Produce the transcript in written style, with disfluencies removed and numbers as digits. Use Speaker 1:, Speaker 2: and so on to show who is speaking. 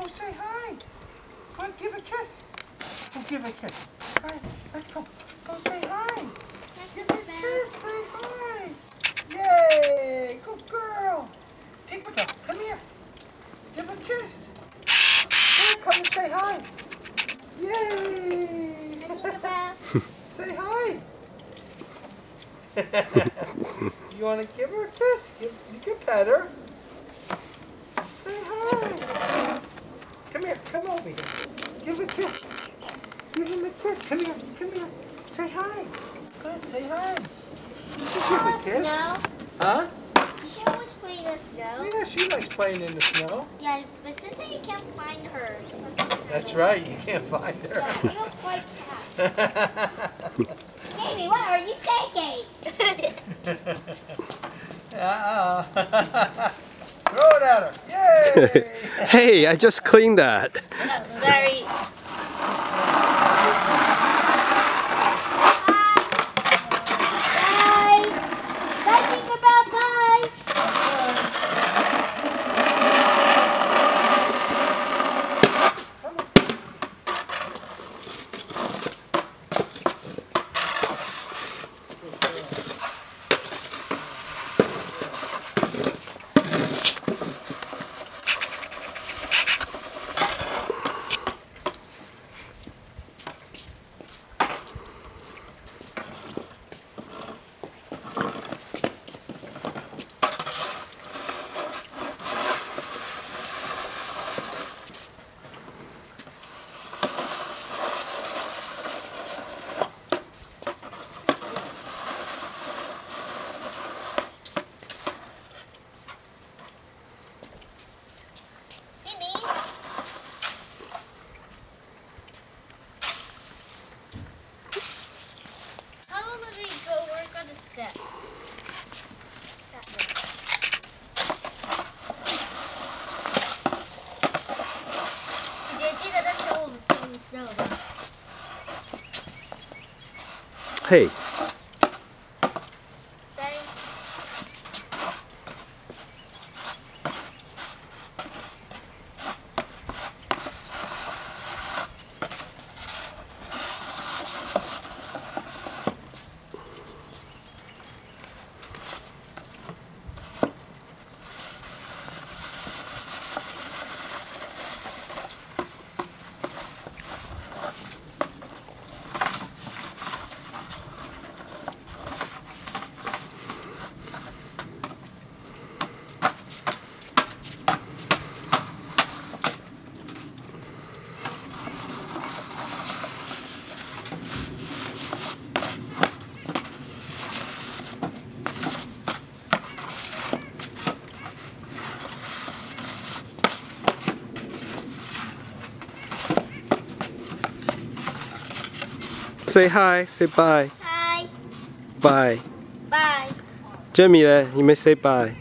Speaker 1: Go say hi. Go give a kiss. Go give a kiss. All right, let's go. Go say hi. Give a kiss. Say hi. Yay! Good girl. Take my dog. Come here. Give a kiss. Here, come and say hi. Yay! Say hi. You want to give her a kiss? You can pet her. Say hi. Come here. Come over here. Give a kiss. Give him a kiss. Come here. Come here. Say hi. Good. Say hi. You should give a kiss.
Speaker 2: Snow.
Speaker 1: Huh?
Speaker 2: She always play in the snow.
Speaker 1: Yeah, she likes playing in the snow.
Speaker 2: Yeah, but sometimes you can't find her.
Speaker 1: That's right. You can't find her.
Speaker 2: Yeah, we don't quite have. Baby, what are you thinking?
Speaker 1: Throw it at her. Yay!
Speaker 3: Hey, I just cleaned that.
Speaker 2: Oh, sorry. Bye. Bye, Tinkerbell. Bye. How will we go work on the steps? That way. Did you see that that's the old thing in the snow?
Speaker 3: Hey,
Speaker 2: Sorry.
Speaker 3: say hi, say bye.
Speaker 2: Hi.
Speaker 3: Bye.
Speaker 2: Bye.
Speaker 3: Jamie 咧，要唔要 say bye？